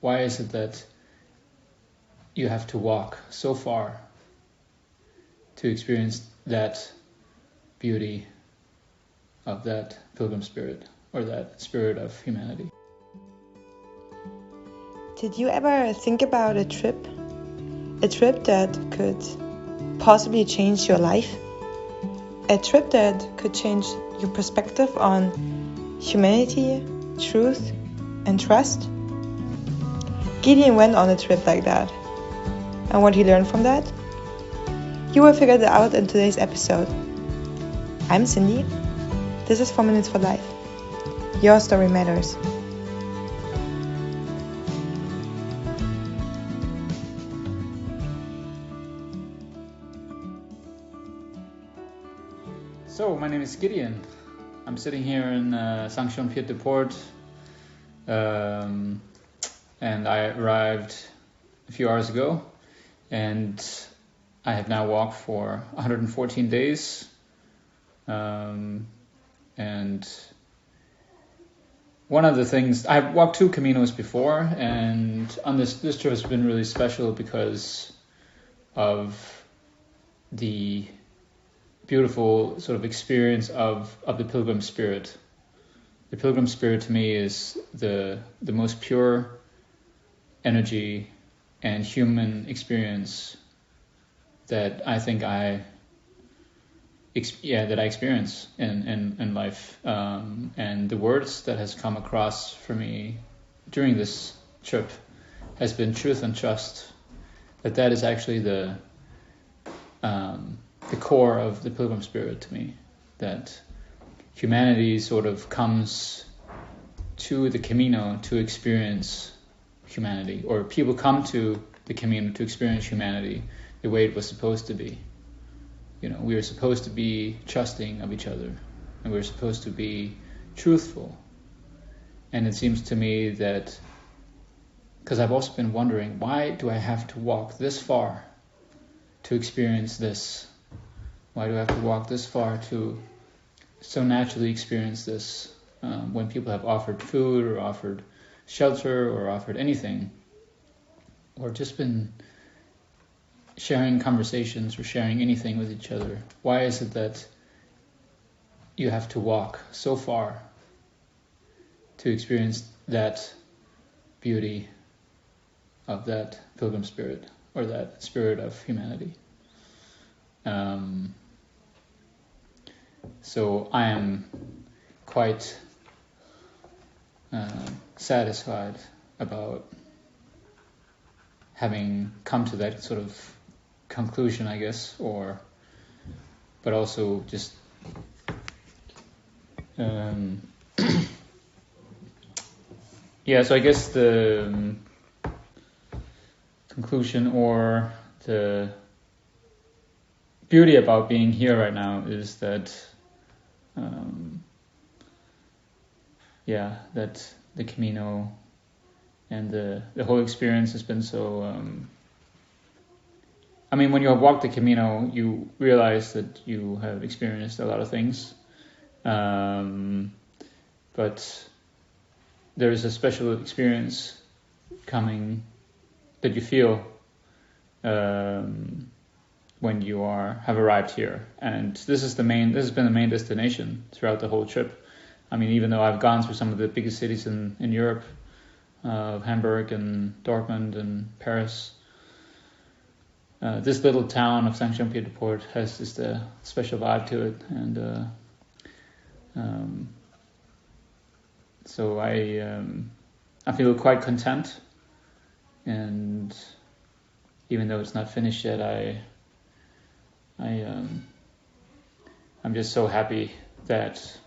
Why is it that you have to walk so far to experience that beauty of that pilgrim spirit, or that spirit of humanity? Did you ever think about a trip? A trip that could possibly change your life? A trip that could change your perspective on humanity, truth, and trust? Gideon went on a trip like that. And what he learned from that? You will figure that out in today's episode. I'm Sindy. This is 4 Minutes for Life. Your story matters. So, my name is Gideon. I'm sitting here in Saint-Jean-Pied de Port, and I arrived a few hours ago, and I have now walked for 114 days, and one of the things, I've walked 2 Caminos before, and on this trip has been really special because of the beautiful sort of experience of the pilgrim spirit. The pilgrim spirit to me is the most pure energy and human experience that I think I experience in life. And the words that has come across for me during this trip has been truth and trust. That is actually the core of the pilgrim spirit to me, that humanity sort of comes to the Camino to experience humanity, or people come to the Camino to experience humanity the way it was supposed to be. You know, we are supposed to be trusting of each other, and we're supposed to be truthful. And it seems to me that, because I've also been wondering, why do I have to walk this far to experience this? Why do I have to walk this far to so naturally experience this, when people have offered food or offered shelter or offered anything, or just been sharing conversations or sharing anything with each other? Why is it that you have to walk so far to experience that beauty of that pilgrim spirit, or that spirit of humanity? So I am quite satisfied about having come to that sort of conclusion, I guess, but also just so I guess the conclusion or the beauty about being here right now is that that the Camino and the whole experience has been so when you have walked the Camino, you realize that you have experienced a lot of things, but there is a special experience coming that you feel when you have arrived here. And this has been the main destination throughout the whole trip. I mean, even though I've gone through some of the biggest cities in Europe, Hamburg and Dortmund and Paris, this little town of Saint-Jean-Pied-de-Port has just a special vibe to it. And so I feel quite content. And even though it's not finished yet, I'm just so happy that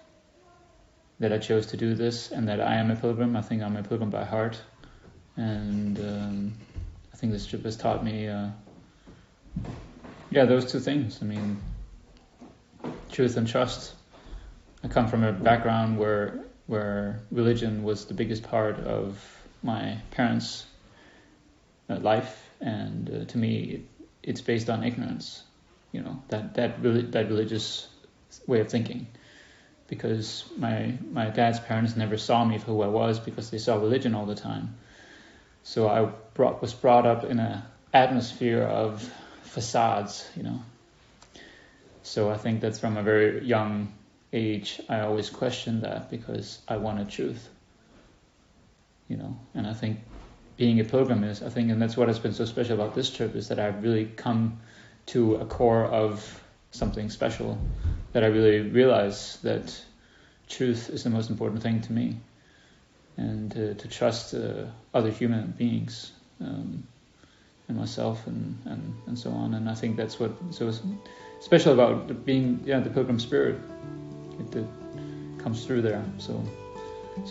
I chose to do this, and that I am a pilgrim. I think I'm a pilgrim by heart, and I think this trip has taught me those 2 things. I mean, truth and trust. I come from a background where religion was the biggest part of my parents' life, and to me it's based on ignorance, that religious way of thinking, because my dad's parents never saw me for who I was, because they saw religion all the time. So I was brought up in an atmosphere of facades, So I think that from a very young age, I always questioned that because I wanted truth, And I think being a pilgrim and that's what has been so special about this trip, is that I've really come to a core of something special, that I really realize that truth is the most important thing to me, and to trust other human beings, and myself and so on. And I think that's what's so special about being the pilgrim spirit. It comes through there. So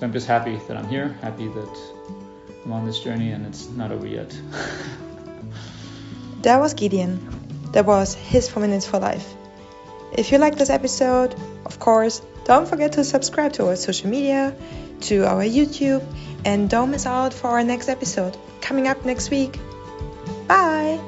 I'm just happy that I'm here, happy that I'm on this journey, and it's not over yet. That was Gideon. That was his 4 minutes for life. If you like this episode, of course, don't forget to subscribe to our social media, to our YouTube, and don't miss out for our next episode coming up next week. Bye!